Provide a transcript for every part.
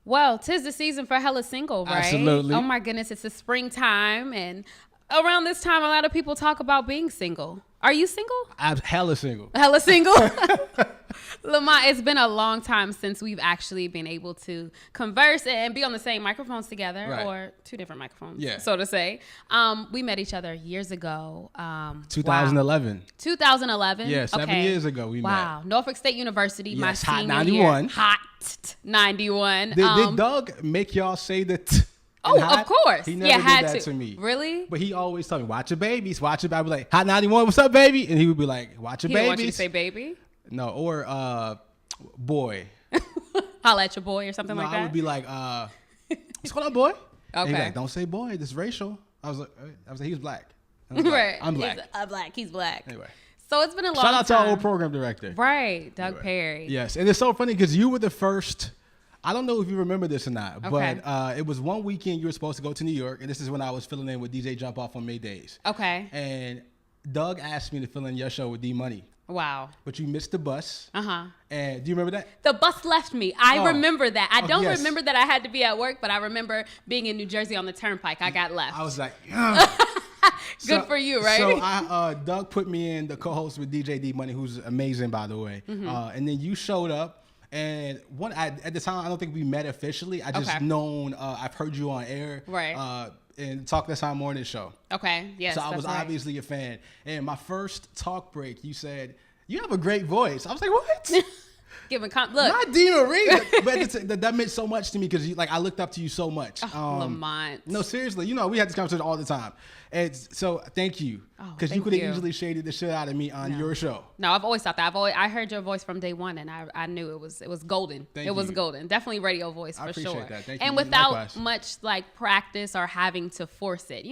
Well, 'tis the season for hella single, right? Absolutely. Oh my goodness, it's the springtime, and around this time, a lot of people talk about being single. Are you single? I'm hella single. Hella single. Lamont, it's been a long time since we've actually been able to converse and be on the same microphones together, Right. or two different microphones, Yeah. so to say. We met each other years ago. 2011. Wow. 2011? Yeah, 7 years ago we met. Wow. Norfolk State University, my Yes, hot senior 91. year. Hot 91. Did Doug make y'all say the t? Oh, hot? of course. He never yeah, did had that to. to me. Really? But he always told me, watch your babies, watch your baby. I'd be like, hot 91, what's up, baby? And he would be like, watch your He babies. didn't want you to say baby? No, or boy. Holla at your boy or something No, like that? I would be like, what's going on, boy? And he'd be Okay. like, don't say boy, this is racial. I was like, he was black. I was like, Right. I'm black. He's black. Anyway. So it's been a long Shout time. out to our old program director. Right, Doug Anyway. Perry. Yes, and it's so funny because you were the first. I don't know if you remember this or not, Okay. but it was one weekend you were supposed to go to New York, and this is when I was filling in with DJ Jump Off on May Days. Okay. And Doug asked me to fill in your show with D Money, Wow. but you missed the bus. Uh-huh. And do you remember that? The bus left me. I remember that. I don't yes. remember that I had to be at work, but I remember being in New Jersey on the turnpike. I got left. I was like, ugh. Good for you, right? So Doug put me in the co-host with DJ D Money, who's amazing, by the way. Mm-hmm. And then you showed up. And at the time, I don't think we met officially. I just I've heard you on air. Right. And Talk This High Morning Show. Okay. Yes. So I was obviously a fan. And my first talk break, you said, you have a great voice. I was like, what? Look. Not D Marie, but that meant so much to me because I looked up to you so much. Lamont. No, seriously. We had this conversation all the time. And so thank you. Because you thank could have you. easily shaded the shit out of me on your show. No, I've always thought that. I heard your voice from day one, and I knew it was golden. It was golden. Definitely radio voice for appreciate sure. that. Thank you. And without Likewise. much like practice or having to force it,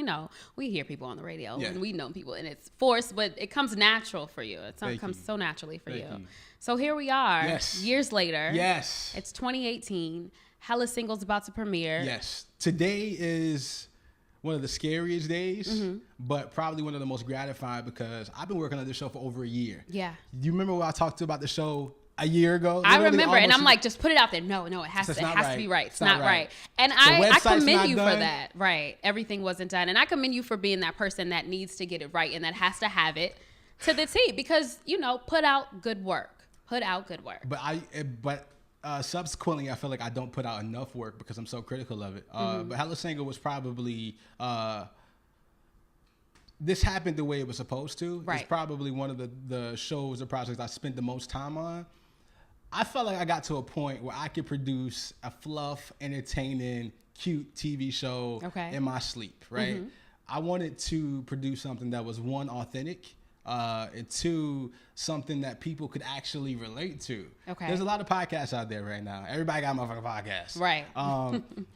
we hear people on the radio Yeah. and we know people, and it's forced, but it comes natural for you. It Thank comes you. so naturally for Thank you. you. So here we are, Yes. years later. Yes. It's 2018. Hella Singles about to premiere. Yes. Today is one of the scariest days, Mm-hmm. but probably one of the most gratifying because I've been working on this show for over a year. Yeah. Do you remember when I talked to you about the show a year ago? I Literally remember, and almost- I'm like, just put it out there. No, it has It's to not be right. right. It's It's not not right. right. And The I website's commend not you for done. that. Right. Everything wasn't done. And I commend you for being that person that needs to get it right and that has to have it to the T because, put out good work. Put out good work. But subsequently, I feel like I don't put out enough work because I'm so critical of it. But Hella Single was probably this happened the way it was supposed to. Right. It's probably one of the shows or projects I spent the most time on. I felt like I got to a point where I could produce a fluff, entertaining, cute TV show in my sleep, right? Mm-hmm. I wanted to produce something that was, one, authentic, and two, something that people could actually relate to. Okay. There's a lot of podcasts out there right now. Everybody got a motherfucking podcast. Right.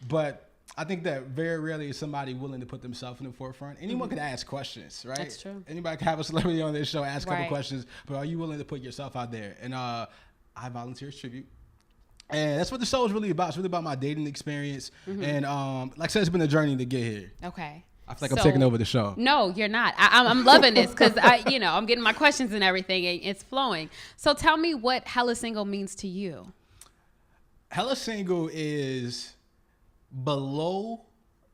But I think that very rarely is somebody willing to put themselves in the forefront. Anyone could ask questions, right? That's true. Anybody can have a celebrity on this show, ask a couple Right. questions, but are you willing to put yourself out there? And I volunteer as tribute. And that's what the show is really about. It's really about my dating experience. And like I said, it's been a journey to get here. Okay. I feel like I'm taking over the show. No, you're not. I'm loving this because I'm getting my questions and everything, and it's flowing. So tell me what Hella Single means to you. Hella Single is below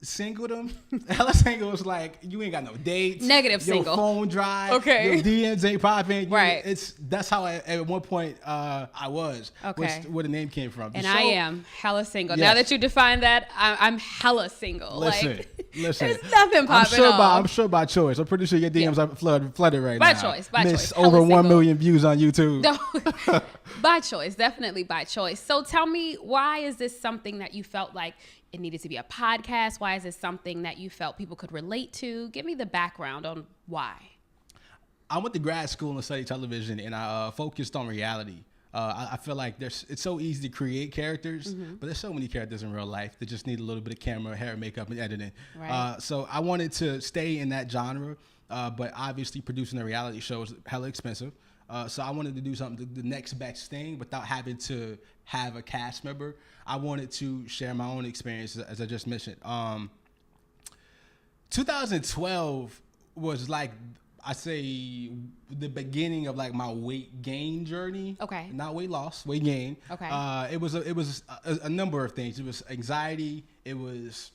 singledom. Hella Single is like you ain't got no dates. Negative your single. phone dry. Okay. Your DMs ain't popping. Right. That's how at one point I was. Okay. Where the name came from. And I am hella single. Yes. Now that you define that, I'm hella single. Listen. There's nothing popping I'm sure by choice. I'm pretty sure your DMs are flooded right By now. choice, by Miss choice. Hella over 1 single. million views on YouTube. No, by choice, definitely by choice. So tell me, why is this something that you felt like it needed to be a podcast? Why is this something that you felt people could relate to? Give me the background on why. I went to grad school and studied television, and I focused on reality. I feel like it's so easy to create characters, but there's so many characters in real life that just need a little bit of camera, hair, makeup, and editing. Right. So I wanted to stay in that genre, but obviously producing a reality show is hella expensive. So I wanted to do something, the next best thing, without having to have a cast member. I wanted to share my own experience, as I just mentioned. 2012 was like, I say the beginning of like my weight gain journey. Okay. Not weight loss, weight gain. Okay. It was a number of things. It was anxiety. It was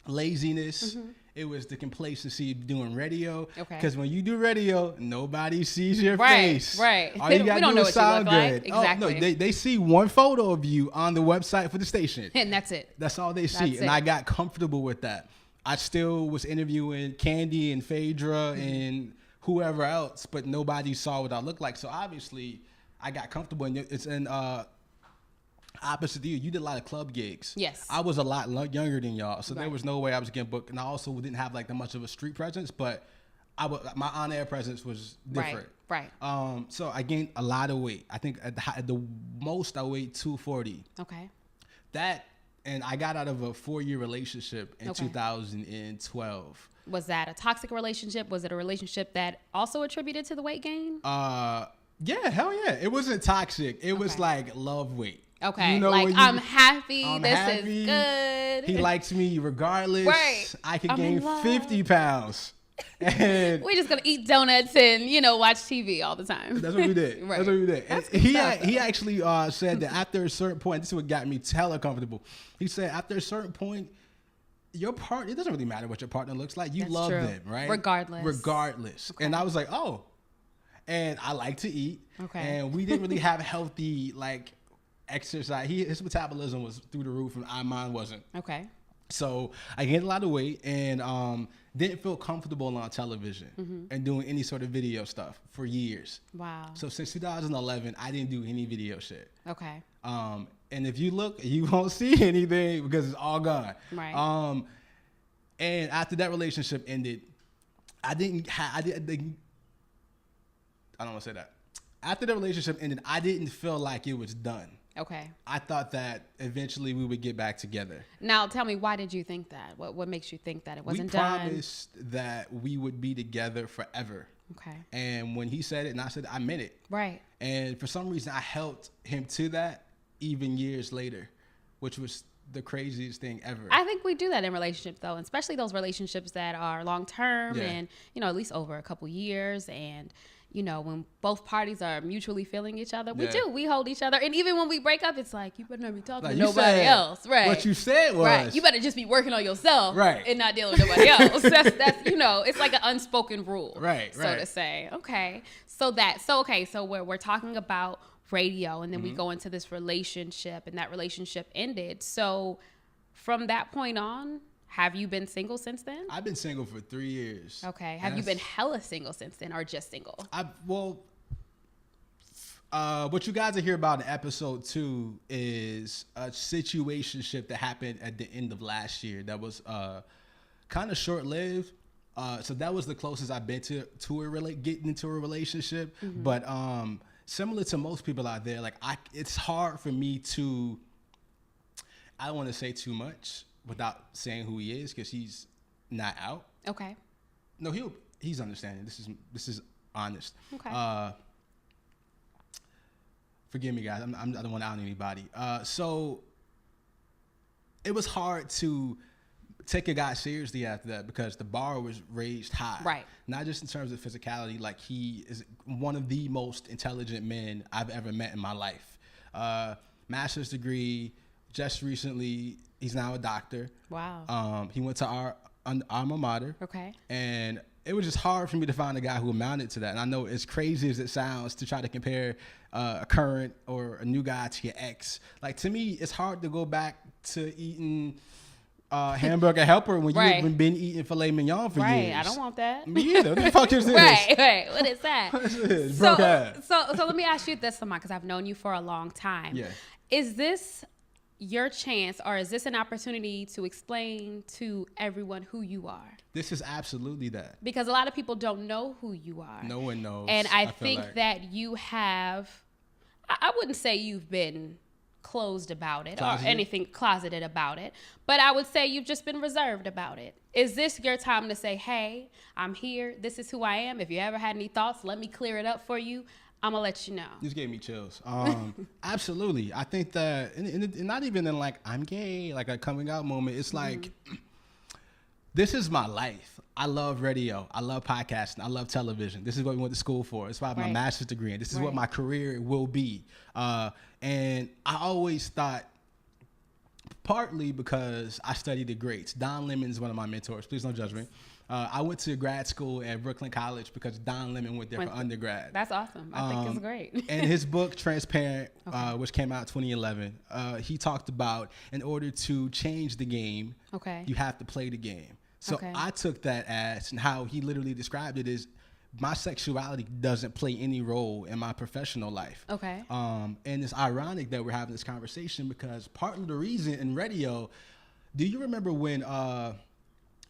laziness. It was the complacency of doing radio. Okay. Because when you do radio, nobody sees your Right, face. right. All you We gotta don't do know is what you sound look like. good. Exactly. Oh, no, they see one photo of you on the website for the station. And that's it. That's all they see. That's And it. I got comfortable with that. I still was interviewing Candy and Phaedra and whoever else, but nobody saw what I looked like. So obviously, I got comfortable. And it's in opposite to you. You did a lot of club gigs. Yes. I was a lot younger than y'all, so there Right. was no way I was getting booked. And I also didn't have like that much of a street presence, but my on-air presence was different. Right. So I gained a lot of weight. I think at the most I weighed 240. Okay. That, and I got out of a 4-year relationship in Okay. 2012. Was that a toxic relationship? Was it a relationship that also attributed to the weight gain? Yeah, hell yeah. It wasn't toxic. It was Okay. like love weight. Okay. You know, like, when you- I'm happy. I'm this happy. is good. He likes me regardless. Right. I could I'm in gain love. 50 pounds. And We're just going to eat donuts and, watch TV all the time. that's what we did. Right. That's what we did. And That's good he stuff, he actually said that after a certain point, this is what got me hella comfortable. He said after a certain point, your partner, it doesn't really matter what your partner looks like. You That's love true. them, right? Regardless. And I was like, oh. And I like to eat. Okay. And we didn't really have healthy like exercise. His metabolism was through the roof and mine wasn't. Okay. So I gained a lot of weight and didn't feel comfortable on television and doing any sort of video stuff for years. Wow. So since 2011, I didn't do any video shit. Okay. And if you look, you won't see anything because it's all gone. Right. And after that relationship ended, I don't want to say that. After the relationship ended, I didn't feel like it was done. Okay. I thought that eventually we would get back together. Now, tell me, why did you think that? What makes you think that it wasn't We done? promised that we would be together forever. Okay. And when he said it and I said it, I meant it. Right. And for some reason, I held him to that even years later, which was the craziest thing ever. I think we do that in relationships, though, and especially those relationships that are long term Yeah. and, at least over a couple years. And, when both parties are mutually feeling each other, Yeah. we hold each other. And even when we break up, it's like, you better not be talking Like to you nobody said, else. Right. What you said was. Right. You better just be working on yourself. Right. And not dealing with nobody else. That's it's like an unspoken rule. Right, So right. to say. Okay. So we're talking about radio, and then we go into this relationship, and that relationship ended. So from that point on, have you been single since then? I've been single for 3 years. Okay. Have you been hella single since then, or just single? What you guys will hear about in episode 2 is a situationship that happened at the end of last year that was kind of short-lived. So that was the closest I've been to getting into a relationship. But similar to most people out there, like it's hard for me to. I don't want to say too much without saying who he is because he's not out. Okay. No, he's understanding. This is honest. Okay. Forgive me, guys. I don't want to out anybody. So it was hard to take a guy seriously after that because the bar was raised high. Right. Not just in terms of physicality. Like he is one of the most intelligent men I've ever met in my life. Master's degree. Just recently, he's now a doctor. Wow. He went to our alma mater. Okay. And it was just hard for me to find a guy who amounted to that. And I know as crazy as it sounds to try to compare a current or a new guy to your ex. Like to me, it's hard to go back to eating hamburger helper when Right. you've been eating filet mignon for Right. years. I don't want that. Me either. What the fuck is this? Right. What is that? What is this? Broke ass. So let me ask you this, Lamont, because I've known you for a long time. Yeah. Is this your chance, or is this an opportunity to explain to everyone who you are? This is absolutely that. Because a lot of people don't know who you are. No one knows. And I feel think like. that you have, I wouldn't say you've been closed about it Closeted? or anything closeted about it, but I would say you've just been reserved about it. Is this your time to say, hey, I'm here, this is who I am, if you ever had any thoughts, let me clear it up for you, I'm gonna let you know. This gave me chills. Absolutely. I think that, and not even in like, I'm gay, like a coming out moment. It's like, This is my life. I love radio. I love podcasting. I love television. This is what we went to school for. It's why I have my master's degree. And this is what my career will be. And I always thought, partly because I studied the greats. Don Lemon is one of my mentors. Please don't judge me. I went to grad school at Brooklyn College because Don Lemon went there for undergrad. That's awesome. I think it's great. And his book, Transparent, which came out in 2011, he talked about in order to change the game, you have to play the game. So I took that as, and how he literally described it is, my sexuality doesn't play any role in my professional life. And it's ironic that we're having this conversation because part of the reason in radio, do you remember when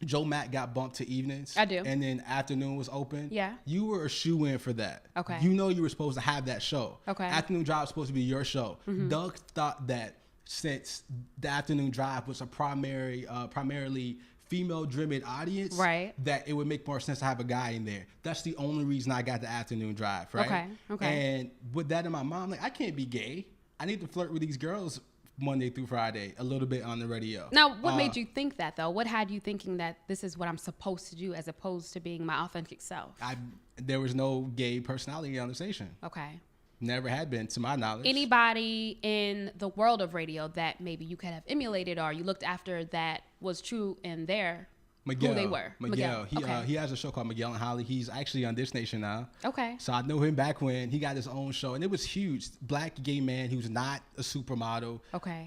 Joe Mack got bumped to evenings? I do. And then afternoon was open? Yeah. You were a shoe-in for that. You know you were supposed to have that show. Afternoon Drive was supposed to be your show. Doug thought that since the Afternoon Drive was a primarily female-driven audience, that it would make more sense to have a guy in there. That's the only reason I got the Afternoon Drive, right? And with that in my mind, like, I can't be gay. I need to flirt with these girls Monday through Friday, a little bit on the radio. Now, what made you think that, though? What had you thinking that this is what I'm supposed to do as opposed to being my authentic self? There was no gay personality on the station. Never had been, to my knowledge. Anybody in the world of radio that maybe you could have emulated or you looked after that was true in their Miguel, who they were? Miguel. He has a show called Miguel and Holly. He's actually on Dish Nation now. So I knew him back when he got his own show, and it was huge. Black gay man. He was not a supermodel.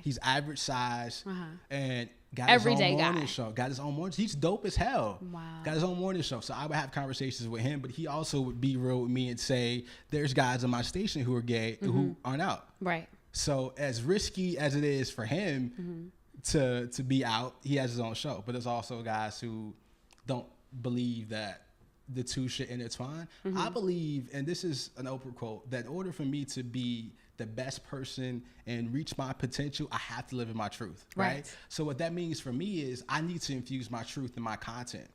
He's average size, and got everyday his own morning guy. show. Got his own morning. He's dope as hell. Wow. Got his own morning show. So I would have conversations with him, but he also would be real with me and say, "There's guys on my station who are gay who aren't out." So as risky as it is for him to be out, he has his own show. But there's also guys who don't believe that the two should intertwine. I believe, and this is an Oprah quote, that in order for me to be the best person and reach my potential, I have to live in my truth, right? So what that means for me is I need to infuse my truth in my content.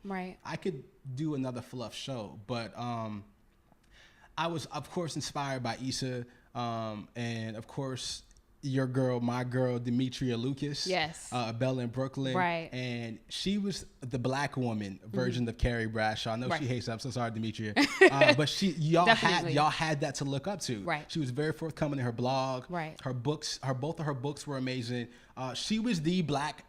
I could do another fluff show, but I was, of course, inspired by Issa, and of course, your girl, my girl, Demetria Lucas. Bella in Brooklyn. And she was the black woman version of Carrie Bradshaw. I know she hates it. I'm so sorry, Demetria. But y'all had that to look up to. She was very forthcoming in her blog. Her books, both of her books were amazing. She was the black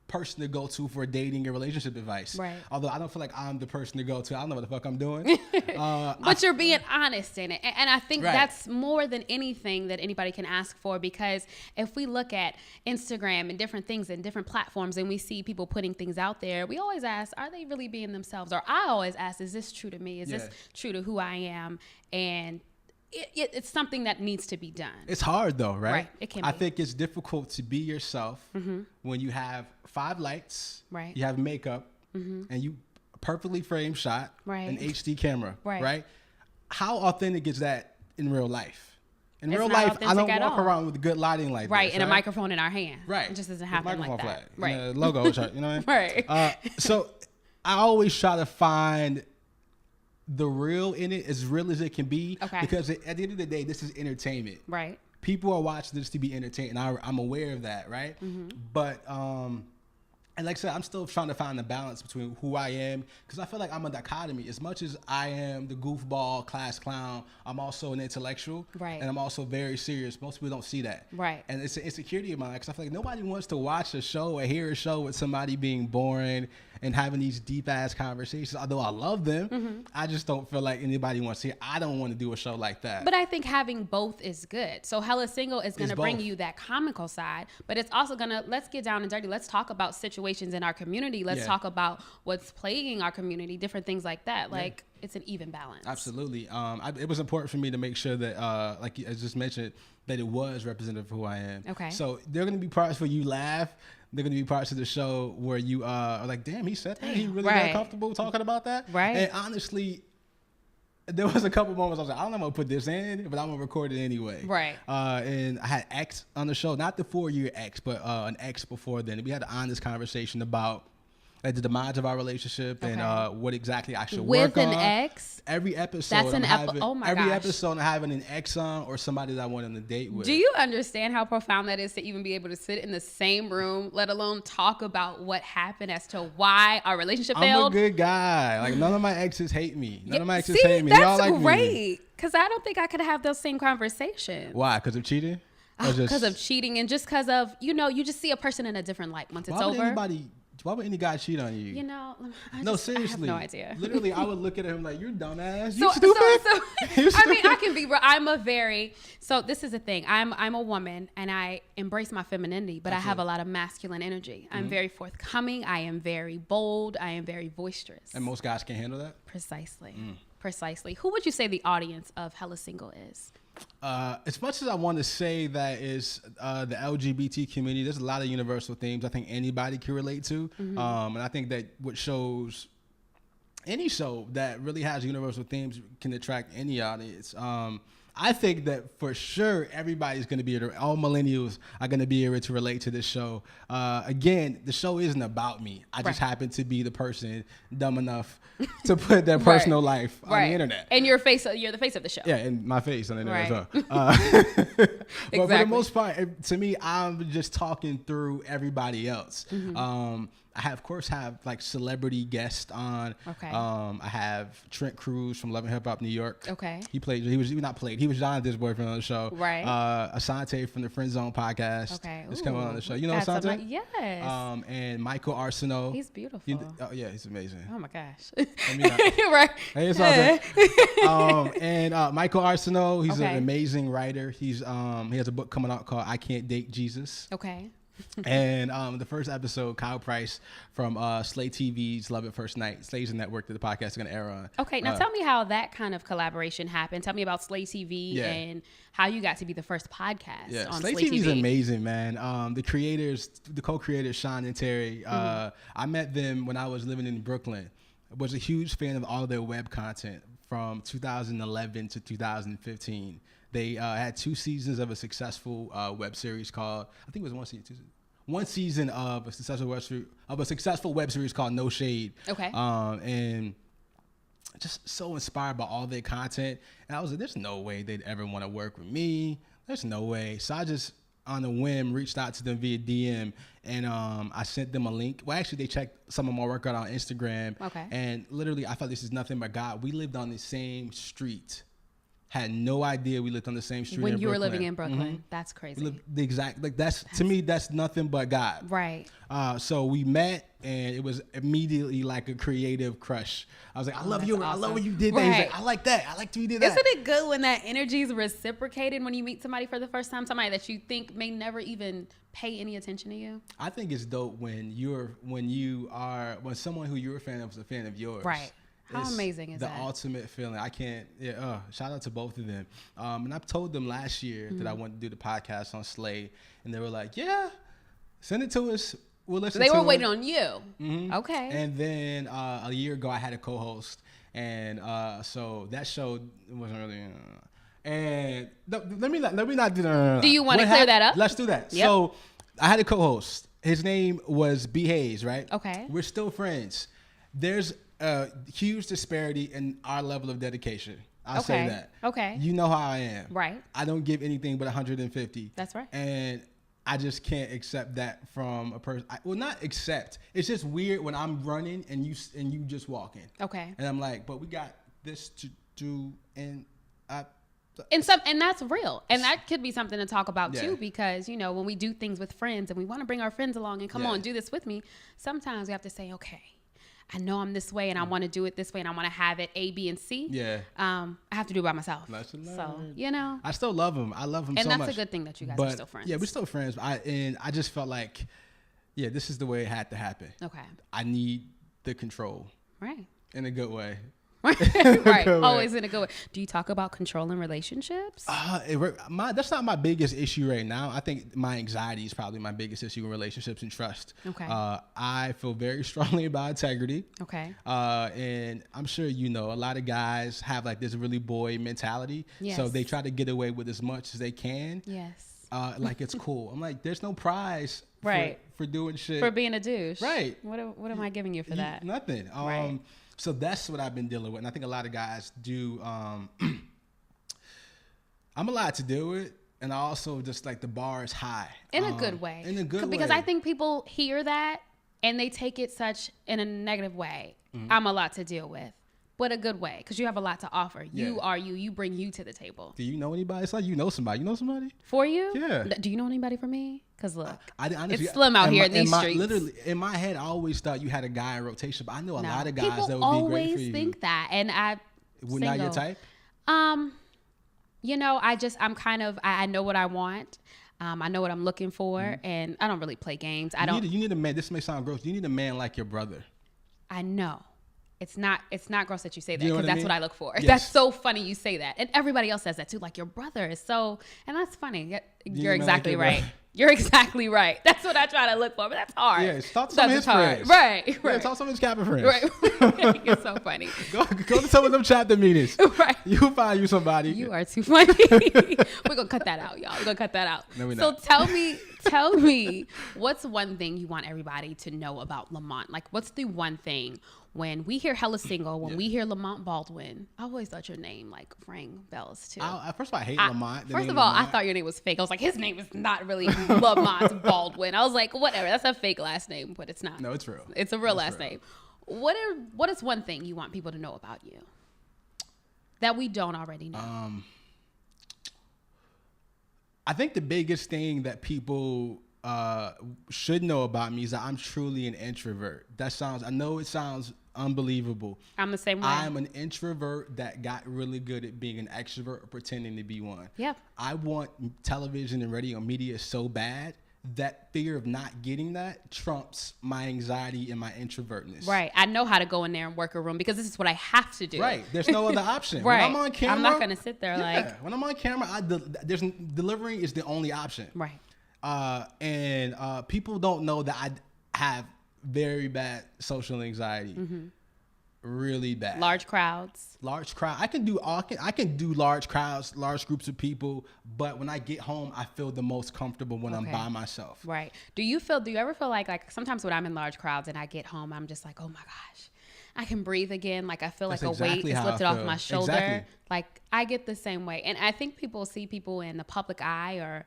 person to go to for dating and relationship advice. Although I don't feel like I'm the person to go to. I don't know what the fuck I'm doing. But you're being honest in it. And I think that's more than anything that anybody can ask for, because if we look at Instagram and different things and different platforms and we see people putting things out there, we always ask, are they really being themselves? Or I always ask, is this true to me? Is this true to who I am? And it's something that needs to be done. It's hard though, right? It can be. I think it's difficult to be yourself when you have 5 lights, you have makeup, and you perfectly framed shot, an HD camera, right? How authentic is that in real life? In real life, I don't walk around with good lighting like this, and a microphone in our hand. It just doesn't happen like that. And a logo, you know what I mean? So I always try to find the real in it, as real as it can be, because at the end of the day, this is entertainment. People are watching this to be entertained. I'm aware of that, right? But and like I said, I'm still trying to find the balance between who I am, because I feel like I'm a dichotomy. As much as I am the goofball, class clown, I'm also an intellectual, and I'm also very serious. Most people don't see that, and it's an insecurity of mine, because I feel like nobody wants to watch a show or hear a show with somebody being boring and having these deep ass conversations. Although I love them, I just don't feel like anybody wants to hear. I don't want to do a show like that. But I think having both is good. So Hella Single is going to bring you that comical side, but it's also going to, let's get down and dirty. Let's talk about situations in our community. Let's talk about what's plaguing our community, different things like that. Like, it's an even balance. Absolutely. It was important for me to make sure that, like I just mentioned, that it was representative of who I am. So there are going to be parts where you laugh. There are going to be parts of the show where you are like, damn, he said that? He really got comfortable talking about that? And honestly, there was a couple moments I was like, I don't know if I'm going to put this in, but I'm going to record it anyway. And I had X on the show, not the 4-year X, but an X before then. We had an honest conversation about at the demise of our relationship and what exactly I should with work on. With an ex? Every episode, That's an oh my every gosh. episode, I'm having an ex on or somebody that I want on a date with. Do you understand how profound that is to even be able to sit in the same room, let alone talk about what happened as to why our relationship failed? I'm a good guy. Like, none of my exes hate me. None of my exes See, hate me. That's they all like great. me. Because I don't think I could have those same conversations. Why? Because of cheating? Because of cheating and just because of, you just see a person in a different light once it's over. Why would any guy cheat on you? No, seriously. I have no idea. Literally, I would look at him like, you're dumbass. So, you stupid. I mean, I can be, so this is the thing. I'm a woman and I embrace my femininity, but I have a lot of masculine energy. I'm very forthcoming. I am very bold. I am very boisterous. And most guys can't handle that? Precisely. Precisely. Who would you say the audience of Hella Single is? As much as I want to say that is the LGBT community, there's a lot of universal themes I think anybody can relate to. And I think that what shows, any show that really has universal themes can attract any audience. I think that for sure everybody's going to be able to, all millennials are going to be able to relate to this show. Again, the show isn't about me. I just happen to be the person dumb enough to put their personal life on the internet. And you're the face of the show. Yeah, and my face on the internet as well. But for the most part, to me, I'm just talking through everybody else. I of course have like celebrity guests on. Okay. I have Trent Cruz from Love and Hip Hop New York. Okay. He was Jonathan's boyfriend on the show. Right. Asante from the Friend Zone podcast. Okay. Is coming on the show. You know Asante? Yes. And Michael Arsenault. He's beautiful. Yeah, he's amazing. Oh my gosh. Right. Hey, it's Asante. And Michael Arsenault, he's an amazing writer. He has a book coming out called I Can't Date Jesus. Okay. And the first episode, Kyle Price from Slay TV's Love at First Night, Slay's network that the podcast is going to air on. Okay, now tell me how that kind of collaboration happened. Tell me about Slay TV and how you got to be the first podcast on Slay TV. Slay TV is amazing, man. The co-creators, Sean and Terry, I met them when I was living in Brooklyn. I was a huge fan of all their web content from 2011 to 2015. They had 2 seasons of a successful web series called, I think it was 1 season, one season of a successful web series called No Shade. Okay. And just so inspired by all their content. And I was like, there's no way they'd ever want to work with me. There's no way. So I just, on a whim, reached out to them via DM, and I sent them a link. Well, actually, they checked some of my work out on Instagram. Okay. And literally, I thought this is nothing but God. We lived on the same street. Had no idea we lived on the same street when in you Brooklyn. were living in Brooklyn. That's crazy. To me, that's nothing but God. Right. So we met, and it was immediately like a creative crush. I was like, I love you. Awesome. I love when you did that. He's like, I like that. I like when you did that. Isn't it good when that energy is reciprocated when you meet somebody for the first time, somebody that you think may never even pay any attention to you? I think it's dope when someone who you're a fan of is a fan of yours. Right. How amazing is that? The ultimate feeling. I can't, shout out to both of them. And I've told them last year that I wanted to do the podcast on Slay, and they were like, yeah, send it to us. We'll listen to it. They were waiting on you. Mm-hmm. Okay. And then a year ago, I had a co-host, and so that show wasn't really... and let me not do that. Do you want to clear that up? Let's do that. Yep. So I had a co-host. His name was B. Hayes, right? Okay. We're still friends. There's a huge disparity in our level of dedication. I'll say that. Okay. You know how I am. Right. I don't give anything but 150. That's right. And I just can't accept that from a person. Well, not accept. It's just weird when I'm running and you just walking. Okay. And I'm like, but we got this to do, and that's real, and that could be something to talk about too, because when we do things with friends and we want to bring our friends along and come on, do this with me. Sometimes we have to say, okay, I know I'm this way and I want to do it this way and I want to have it A, B, and C. Yeah. I have to do it by myself. So, I still love him. I love him so much. And that's a good thing that you guys are still friends. Yeah, we're still friends. I just felt like, this is the way it had to happen. Okay. I need the control. Right. In a good way. Right. Always in a good way. Do you talk about controlling relationships? That's not my biggest issue right now. I think my anxiety is probably my biggest issue in relationships and trust. Okay. I feel very strongly about integrity. Okay. And I'm sure a lot of guys have like this really boy mentality. Yes. So they try to get away with as much as they can. Yes. Like it's cool. I'm like, there's no prize Right. For doing shit. For being a douche. Right. What am I giving you for that? Nothing. Right. So that's what I've been dealing with. And I think a lot of guys do. I'm allowed to do it. And I also just like the bar is high. In a good way. In a good way. Because I think people hear that and they take it such in a negative way. I'm a lot to deal with. But a good way, because you have a lot to offer. You are you. You bring you to the table. Do you know anybody? It's like you know somebody. You know somebody? For you? Yeah. Do you know anybody for me? Because look, honestly, it's slim out here in these streets. Literally, in my head, I always thought you had a guy in rotation, but I know a lot of guys people that would be great for you. always think that, and Not your type? You know, I know what I want. I know what I'm looking for, and I don't really play games. You need a man. This may sound gross. You need a man like your brother. I know. It's not gross that you say that, You know because what I that's mean? what I look for. Yes. That's so funny you say that. And everybody else says that too. Like, your brother is so, and that's funny. You're exactly right. You're exactly right. That's what I try to look for, but that's hard. Yeah, talk to some of his friends. Right. Yeah, talk to some of his Kappa friends. Right. It's so funny. Go to some of them chapter meetings. Right. You'll find you somebody. You are too funny. We're going to cut that out, y'all. We're going to cut that out. No, we're so not. tell me, what's one thing you want everybody to know about Lamont? Like, what's the one thing when we hear Hella Single, when we hear Lamont Baldwin? I always thought your name like rang bells too. First of all, I hate Lamont. First of all, I thought your name was fake. I was like, his name is not really Lamont Baldwin. I was like, whatever, that's a fake last name, but it's not. No, it's real. It's a real last name. What is one thing you want people to know about you that we don't already know? I think the biggest thing that people should know about me is that I'm truly an introvert. I know it sounds unbelievable. I'm the same way. I'm an introvert that got really good at being an extrovert or pretending to be one. Yep. I want television and radio media so bad that fear of not getting that trumps my anxiety and my introvertness. Right. I know how to go in there and work a room because this is what I have to do. Right. There's no other option. Right. When I'm on camera, I'm not going to sit there when I'm on camera, delivering is the only option. Right. And people don't know that I have very bad social anxiety. Really bad. Large crowds. I can do large crowds, large groups of people, but when I get home, I feel the most comfortable when I'm by myself. Right. Do you ever feel like sometimes when I'm in large crowds and I get home, I'm just like, oh my gosh, I can breathe again. Like, I feel like That's a weight exactly is how I lifted off feel. my shoulder. Exactly. Like, I get the same way. And I think people see people in the public eye or,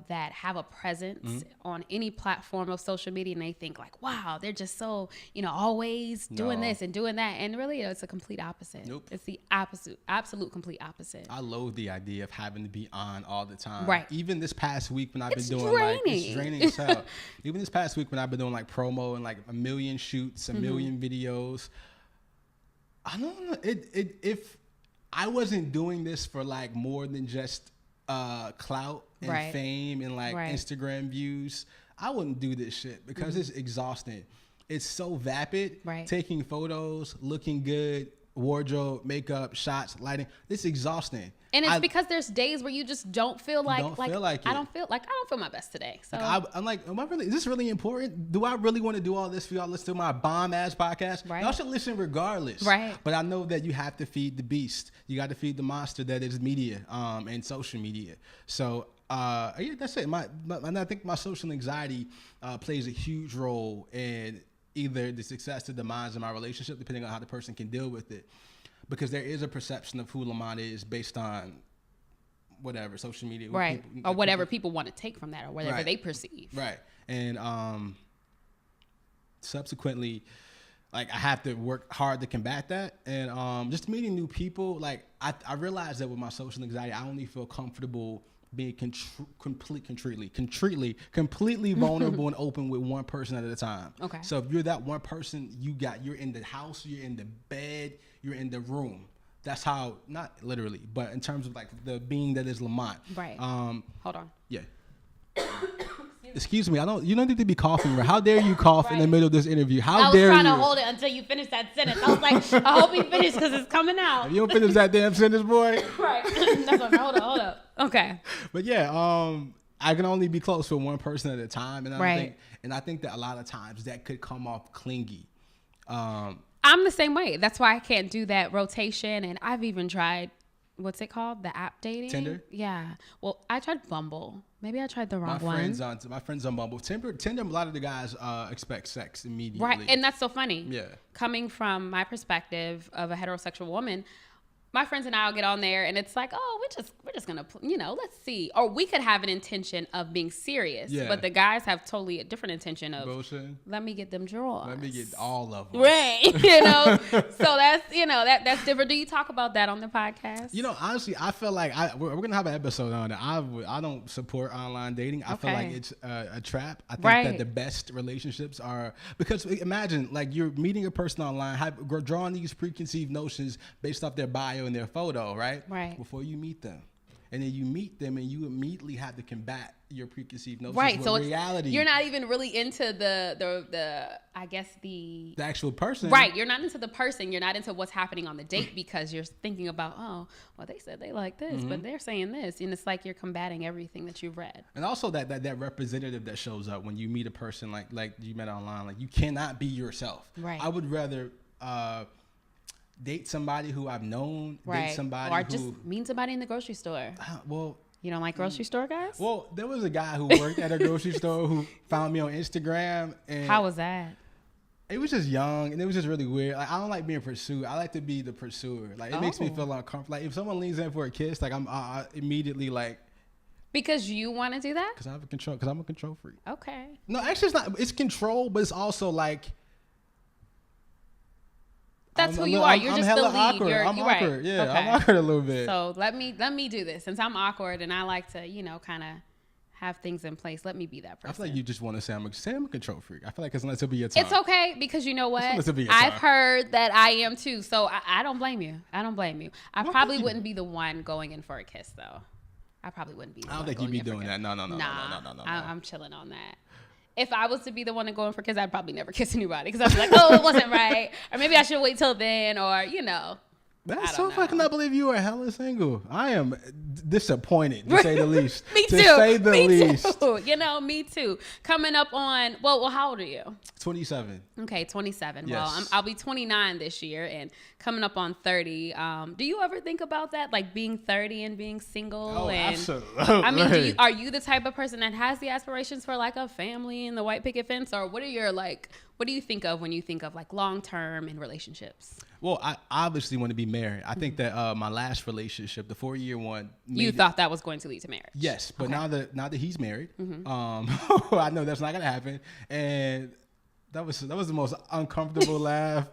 that have a presence on any platform of social media, and they think like, wow, they're just so, always doing this and doing that. And really, it's a complete opposite. Nope. It's the absolute complete opposite. I loathe the idea of having to be on all the time. Right. Even this past week when I've been doing draining. it's draining as hell. Even this past week when I've been doing like promo and like a million shoots, a million videos. I don't know. If I wasn't doing this for like more than just clout and fame and like Instagram views, I wouldn't do this shit because it's exhausting. It's so vapid. Right. Taking photos, looking good, wardrobe, makeup, shots, lighting. It's exhausting. And it's because there's days where you just don't feel like it. I don't feel my best today. So I'm like, is this really important? Do I really want to do all this for y'all? Listen to my bomb ass podcast. Right. Y'all should listen regardless. Right. But I know that you have to feed the beast. You got to feed the monster that is media, and social media. So that's it. And I think my social anxiety plays a huge role in either the success or demise of my relationship, depending on how the person can deal with it. Because there is a perception of who Lamont is based on whatever, social media. Right. Or whatever people want to take from that, or whatever they perceive. Right. And subsequently, like, I have to work hard to combat that. And just meeting new people, like, I realized that with my social anxiety, I only feel comfortable being completely vulnerable and open with one person at a time. Okay. So if you're that one person, you're in the house, you're in the bed, you're in the room. That's how, not literally, but in terms of like the being that is Lamont. Right. Hold on. Yeah. Excuse me. You don't need to be coughing. How dare you cough in the middle of this interview? I was trying to hold it until you finished that sentence. I was like, I hope he finished because it's coming out. If you don't finish that damn sentence, boy. Right. That's what, hold up. Okay. But yeah, I can only be close with one person at a time, and I think that a lot of times that could come off clingy. I'm the same way. That's why I can't do that rotation, and I've even tried what's it called? The app dating? Tinder? Yeah. Well, I tried Bumble. Maybe I tried the wrong one. My friends on Bumble. Tinder, a lot of the guys expect sex immediately. Right. And that's so funny. Yeah. Coming from my perspective of a heterosexual woman, my friends and I will get on there and it's like, oh, we're just gonna, let's see. Or we could have an intention of being serious, but the guys have totally a different intention of, bullshit. Let me get them drawers. Let me get all of them. Right. So that's, that's different. Do you talk about that on the podcast? Honestly, I feel like we're gonna have an episode on it. I don't support online dating. I feel like it's a trap. I think that the best relationships are, because imagine like you're meeting a person online, drawing these preconceived notions based off their bio and their photo, right? Right. Before you meet them. And then you meet them and you immediately have to combat your preconceived notions. Right. So reality. You're not even really into the I guess the actual person. Right. You're not into the person. You're not into what's happening on the date because you're thinking about, oh, well, they said they like this, but they're saying this. And it's like you're combating everything that you've read. And also that representative that shows up when you meet a person like you met online, like you cannot be yourself. Right. I would rather date somebody who I've known, date somebody or just meet somebody in the grocery store. Well, you don't like grocery store guys? Well, there was a guy who worked at a grocery store who found me on Instagram. And how was that? It was just young and it was just really weird. Like, I don't like being pursued. I like to be the pursuer. Like it makes me feel uncomfortable. Like if someone leans in for a kiss, like I immediately like. Because you want to do that? Because I'm a control freak. Okay. No, actually it's not. It's control, but it's also like. That's who you are. You're just the lead. Awkward. I'm awkward. Right. Yeah, okay. I'm awkward a little bit. So let me do this. Since I'm awkward and I like to, kind of have things in place. Let me be that person. I feel like you just want to say I'm a control freak. I feel like it's unless it'll be your time. It's okay because you know what? I've heard that I am too. So I don't blame you. I probably wouldn't be the one going in for a kiss though. I probably wouldn't be. I don't think you'd be doing that. No. I'm chilling on that. If I was to be the one to go in for kiss, I'd probably never kiss anybody because I'd be like, oh, it wasn't right. Or maybe I should wait till then or, That's so fucking not believe you are hella single. I am disappointed, to say the least. Me too. To say the least. Too. Me too. Coming up on, well, how old are you? 27. Okay, 27. Yes. Well, I'll be 29 this year and coming up on 30. Do you ever think about that, like being 30 and being single? Oh, and, absolutely. I mean, are you the type of person that has the aspirations for like a family and the white picket fence? Or what do you think of when you think of like long-term in relationships? Well, I obviously want to be married. I think that my last relationship, the 4-year one, you thought that was going to lead to marriage. Yes, but now that he's married, I know that's not gonna happen, and that was the most uncomfortable laugh.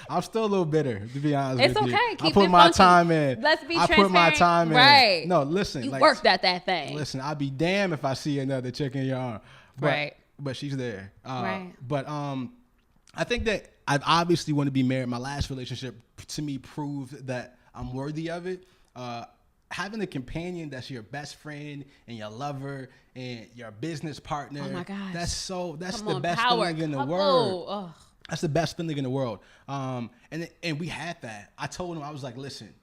I'm still a little bitter, to be honest with you. It's okay. I put my time in. Let's be transparent. I put my time in. Right. No, listen. You worked at that thing. Listen, I'd be damned if I see another chick in your arm. Right. But she's there. Right. But I think that I obviously want to be married. My last relationship, to me, proved that I'm worthy of it. Having a companion that's your best friend and your lover and your business partner. Oh my gosh. That's the best feeling in the world. Oh. That's the best feeling in the world. And we had that. I told him, I was like, listen,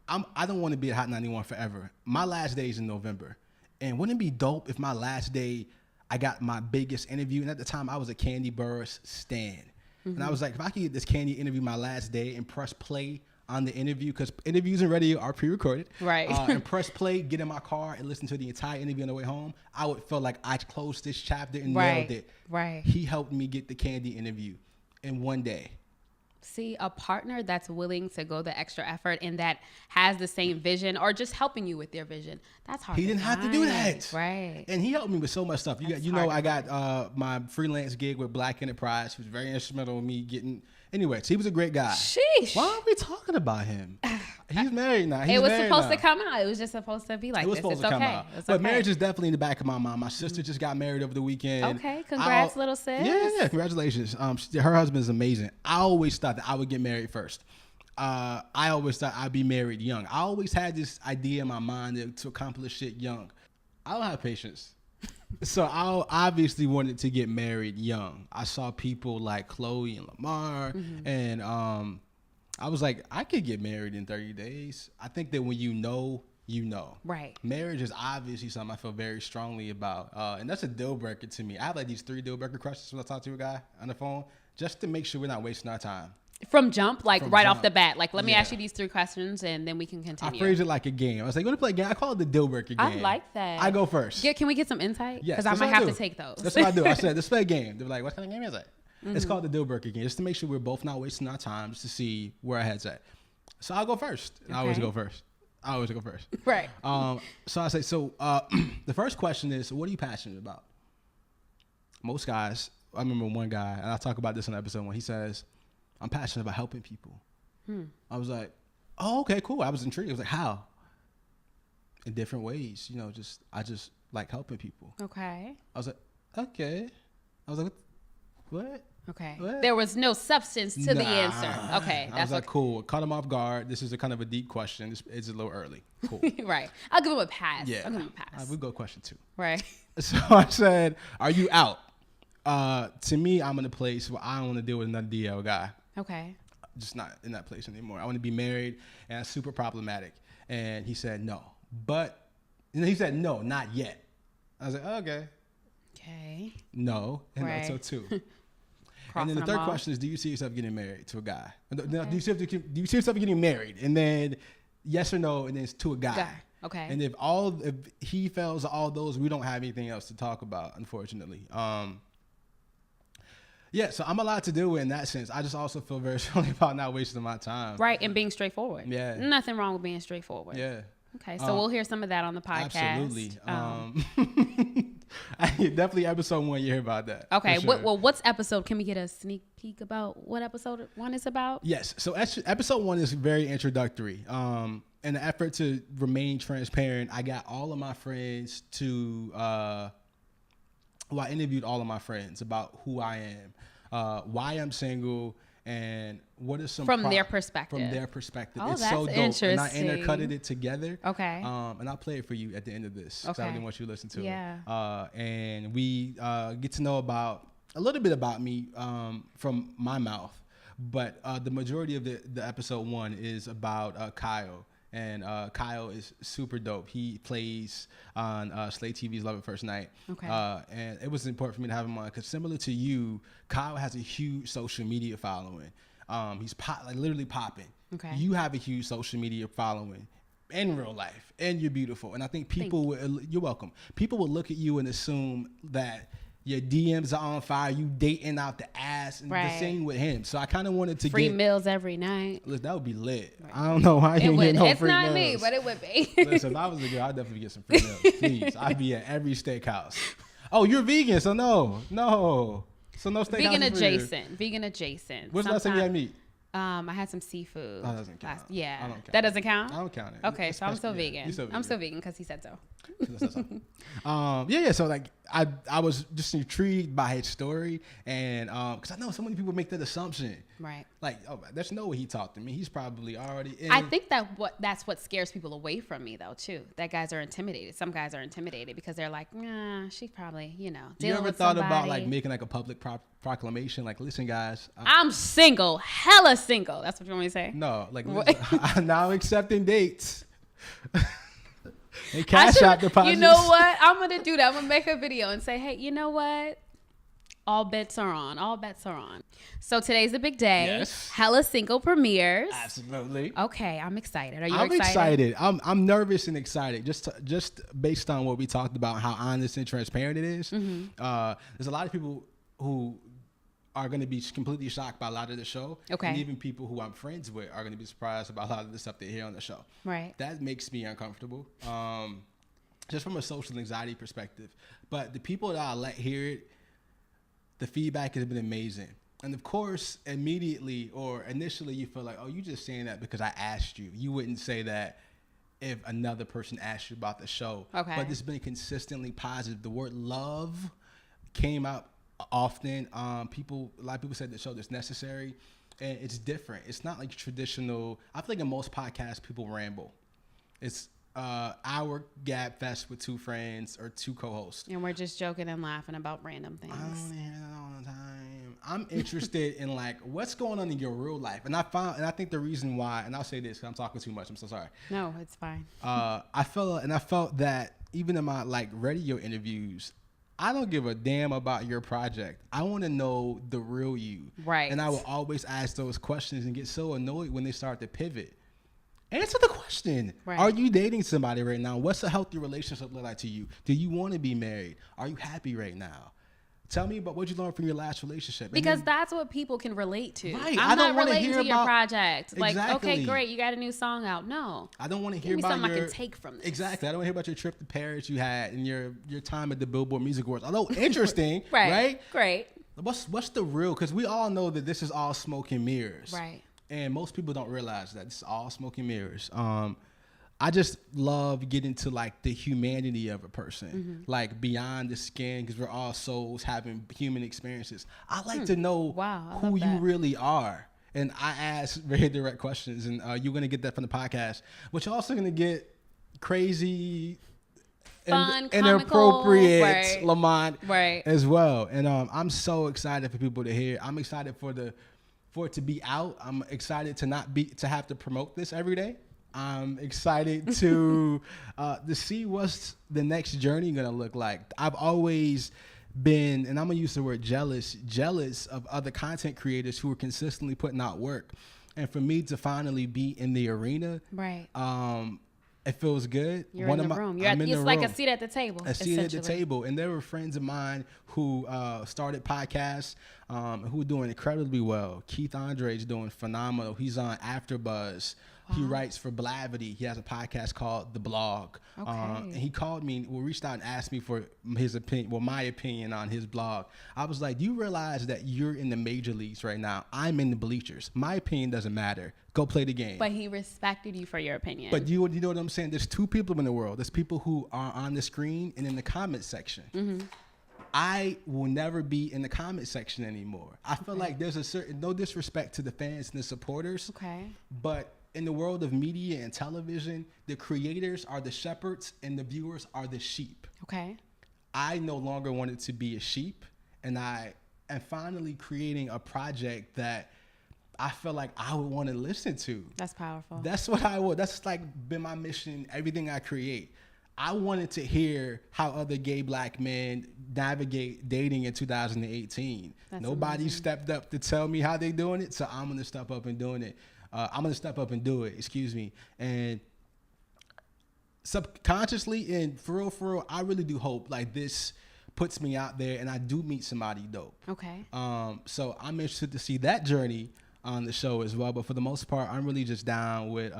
I don't want to be at Hot 91 forever. My last day is in November. And wouldn't it be dope if my last day I got my biggest interview? And at the time I was a Candy Burris stan. And I was like, if I could get this Candy interview my last day and press play on the interview, because interviews and radio are pre-recorded. Right. And press play, get in my car and listen to the entire interview on the way home, I would feel like I closed this chapter and nailed it. Right. He helped me get the Candy interview in one day. See, a partner that's willing to go the extra effort and that has the same vision or just helping you with their vision. That's hard. He didn't have to do that. Right. And he helped me with so much stuff. I got my freelance gig with Black Enterprise. He was very instrumental in me getting. Anyway, so he was a great guy. Sheesh. Why are we talking about him? He's married now. It was supposed to come out. It was just supposed to be like this. It was supposed to come out. But marriage is definitely in the back of my mind. My sister just got married over the weekend. Okay, congrats, little sis. Yeah, congratulations. Her husband is amazing. I always thought that I would get married first. I always thought I'd be married young. I always had this idea in my mind to accomplish shit young. I don't have patience. So I obviously wanted to get married young. I saw people like Chloe and Lamont, and I was like, I could get married in 30 days. I think that when you know. Right. Marriage is obviously something I feel very strongly about, and that's a deal breaker to me. I have like these 3 deal breaker questions when I talk to a guy on the phone, just to make sure we're not wasting our time. From jump, like From right jump. off the bat. Like, let me Yeah. ask you these 3 questions and then we can I continue. phrase it like a game. I was like, you want to play a game? I call it the deal breaker game. I like that. I go first. Can we get some insight? Yes, Because I that's might what have do. to take those. That's what I do. I said, let's play a game. They're like, what kind of game is that? It's called the deal breaker game, just to make sure we're both not wasting our time, just to see where our head's at. So I'll go first. I always go first. Right. So I say, the first question is, what are you passionate about? Most guys, I remember one guy, and I'll talk about this in episode 1. He says, I'm passionate about helping people. I was like, oh, okay, cool. I was intrigued. I was like, how? In different ways, I just like helping people. Okay. I was like, okay. I was like, what? Okay. What? There was no substance to the answer. Okay. I was like, cool. Caught him off guard. This is a kind of a deep question. It's a little early. Cool. Right. I'll give him a pass. Yeah. I'll give him a pass. We'll go question 2. Right. So I said, are you out? To me, I'm in a place where I don't want to deal with another DL guy. Okay. Just not in that place anymore. I want to be married, and it's super problematic. And he said, no. But he said, no, not yet. I was like, okay. Okay. No. And Right. so 2. And Crossing then the them third off. question is, do you see yourself getting married to a guy? No, do you see yourself getting married? And then yes or no, and then it's to a guy. Okay. And if he fails all those, we don't have anything else to talk about, unfortunately. Yeah, so I'm allowed to do it in that sense. I just also feel very strongly about not wasting my time. Right. And being straightforward. Yeah. Nothing wrong with being straightforward. Yeah. Okay. So we'll hear some of that on the podcast. Absolutely. Definitely episode 1, you hear about that. Okay. for sure. What's episode? Can we get a sneak peek about what episode 1 is about? Yes. So episode 1 is very introductory. In an effort to remain transparent, I got all of my friends to, I interviewed all of my friends about who I am, why I'm single, and what is some From their perspective. From their perspective. Oh, it's that's so dope. interesting. And I intercutted it together. Okay. And I'll play it for you at the end of this. Okay. I really want you to listen to Yeah. it. And we get to know a little bit about me from my mouth. But the majority of the episode 1 is about Kyle. And Kyle is super dope. He plays on Slay TV's Love at First Night. Okay. And it was important for me to have him on because similar to you, Kyle has a huge social media following. He's literally popping. Okay. You have a huge social media following in real life, and you're beautiful. And I think you're welcome. People will look at you and assume that your DMs are on fire, you dating out the ass, and the same with him. So I kind of wanted to free meals every night. Listen, that would be lit. Right. I don't know why you ain't getting no It's free not meals. me, but it would be. Listen, if I was a girl, I'd definitely get some free meals. Please, I'd be at every steakhouse. Oh, you're vegan, so no. So no steakhouse. Vegan adjacent. When's the last time you had meat? I had some seafood. Oh, that doesn't count. Yeah. I don't count. That doesn't count? I don't count it. Okay, so I'm still vegan. You're still vegan. I'm still vegan because he said so. Yeah. So like, I was just intrigued by his story, and because I know so many people make that assumption. Right. Like, oh, there's no way he talked to me. He's probably already. I think that's what scares people away from me though too. That guys are intimidated. Some guys are intimidated because they're like, nah, she's probably dealing you ever with thought somebody. about like making like a public proclamation? Like, listen, guys, I'm single, hella single. That's what you want me to say? No, like I'm now accepting dates. And cash out deposits. You know what? I'm gonna do that. I'm gonna make a video and say, hey, you know what? All bets are on. All bets are on. So today's a big day. Yes. Hella Single premieres. Absolutely. Okay, I'm excited. Are you I'm excited? I'm nervous and excited. Just based on what we talked about, how honest and transparent it is. Mm-hmm. There's a lot of people who are going to be completely shocked by a lot of the show. Okay. And even people who I'm friends with are going to be surprised about a lot of the stuff they hear on the show. Right. That makes me uncomfortable. Just from a social anxiety perspective. But the people that I let hear it, the feedback has been amazing. And of course, immediately or initially you feel like, oh, you just saying that because I asked you. You wouldn't say that if another person asked you about the show. Okay. But it's been consistently positive. The word love came out often. A lot of people said the show is necessary, and it's different. It's not like traditional. I think in most podcasts people ramble. It's our gab fest with two friends or two co-hosts, And we're just joking and laughing about random things. I don't hear that all the time. I'm interested in like what's going on in your real life, and I think the reason why, and I'll say this because I'm talking too much. I'm so sorry. No, it's fine. I felt that even in my like radio interviews, I don't give a damn about your project. I want to know the real you. Right. And I will always ask those questions and get so annoyed when they start to pivot. Answer the question. Right. Are you dating somebody right now? What's a healthy relationship look like to you? Do you want to be married? Are you happy right now? Tell me about what you learned from your last relationship. Because that's what people can relate to. Right. I'm not relating hear to your about, project. Like, exactly. okay, great, you got a new song out. No. I don't want to Give hear me about something your, I can take from this. Exactly. I don't want to hear about your trip to Paris you had and your time at the Billboard Music Awards. Although interesting, right? Great. What's the real? Because we all know that this is all smoke and mirrors. Right. And most people don't realize that this is all smoke and mirrors. I just love getting to like the humanity of a person, like beyond the skin, because we're all souls having human experiences. I like to know who you really are. And I ask very direct questions, and you're going to get that from the podcast, but you're also going to get crazy, fun, inappropriate comical, Lamont right. as well. And I'm so excited for people to hear. I'm excited for it to be out. I'm excited to have to promote this every day. I'm excited to see what's the next journey gonna look like. I've always been, and I'm gonna use the word jealous of other content creators who are consistently putting out work. And for me to finally be in the arena, right? It feels good. You're in the room. It's like a seat at the table. A seat at the table. And there were friends of mine who started podcasts who were doing incredibly well. Keith Andre's doing phenomenal. He's on AfterBuzz. Wow. He writes for Blavity. He has a podcast called The Blog. Okay. And he called me, reached out and asked me for his opinion, my opinion on his blog. I was like, do you realize that you're in the major leagues right now? I'm in the bleachers. My opinion doesn't matter. Go play the game. But he respected you for your opinion. But you know what I'm saying? There's two people in the world. There's people who are on the screen and in the comment section. Mm-hmm. I will never be in the comment section anymore. I feel like there's a certain, no disrespect to the fans and the supporters. Okay. But in the world of media and television, the creators are the shepherds and the viewers are the sheep. Okay. I no longer wanted to be a sheep, and I am finally creating a project that I feel like I would want to listen to. That's powerful. That's what I would. That's like been my mission, everything I create. I wanted to hear how other gay black men navigate dating in 2018. Nobody stepped up to tell me how they doing it, so I'm going to step up and doing it. I'm going to step up and do it, And subconsciously and for real, I really do hope like this puts me out there and I do meet somebody dope. Okay. So I'm interested to see that journey on the show as well. But for the most part, I'm really just down with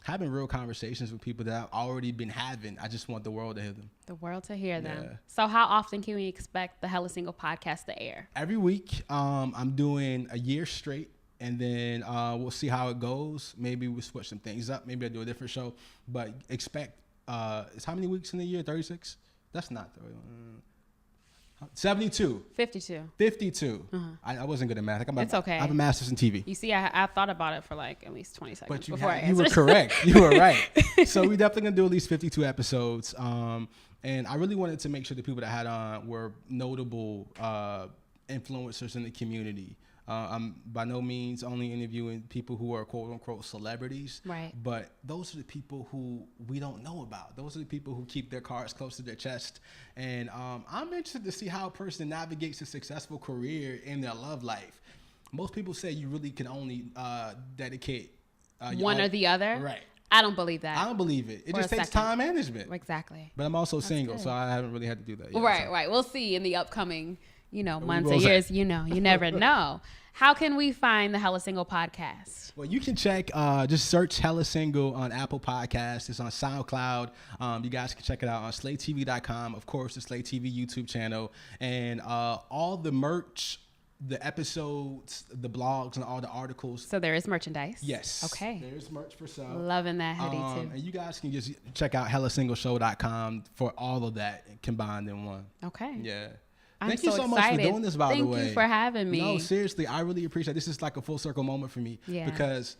having real conversations with people that I've already been having. I just want the world to hear them. The world to hear them. Yeah. So how often can we expect the Hella Single podcast to air? Every week. I'm doing a year straight. And then we'll see how it goes. Maybe we'll switch some things up. Maybe I'll do a different show. But expect, it's how many weeks in the year? 36? That's not 72. 52. I wasn't good at math. It's okay. I have a master's in TV. You see, I thought about it for like at least 20 seconds but before I answered. You were correct. You were right. So we definitely going to do at least 52 episodes. And I really wanted to make sure the people that I had on were notable influencers in the community. I'm by no means only interviewing people who are quote unquote celebrities, right? But those are the people who we don't know about. Those are the people who keep their cards close to their chest. And I'm interested to see how a person navigates a successful career in their love life. Most people say you really can only dedicate one or the other, right? I don't believe that. I don't believe it. It just takes time management. Exactly. But I'm also single, so I haven't really had to do that yet. Right. We'll see in the upcoming months or years, you never know. How can we find the Hella Single podcast? Well, you can check, just search Hella Single on Apple Podcasts. It's on SoundCloud. You guys can check it out on SlayTV.com. Of course, the Slay TV YouTube channel. And all the merch, the episodes, the blogs, and all the articles. So there is merchandise? Yes. Okay. There's merch for sale. Loving that hoodie too. And you guys can just check out HellaSingleShow.com for all of that combined in one. Okay. Yeah. Thank you so much for doing this, by the way. Thank you for having me. No, seriously, I really appreciate it. This is like a full circle moment for me. Yeah. Because,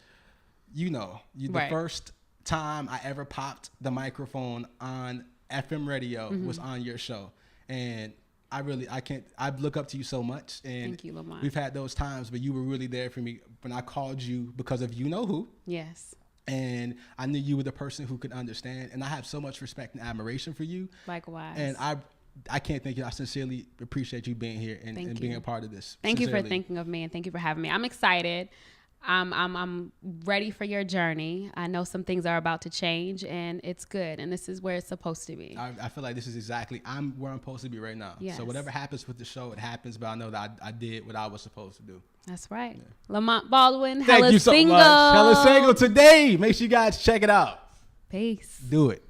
the first time I ever popped the microphone on FM radio was on your show. And I look up to you so much. And thank you, Lamont. We've had those times, but you were really there for me when I called you because of you know who. Yes. And I knew you were the person who could understand. And I have so much respect and admiration for you. Likewise. And I I can't thank you. I sincerely appreciate you being here and being a part of this. Thank you for thinking of me, and thank you for having me. I'm excited. I'm ready for your journey. I know some things are about to change, and it's good. And this is where it's supposed to be. I feel like this is exactly where I'm supposed to be right now. Yes. So whatever happens with the show, it happens. But I know that I did what I was supposed to do. That's right. Yeah. Lamont Baldwin, Thank hella you so single. much. Hella single today. Make sure you guys check it out. Peace. Do it.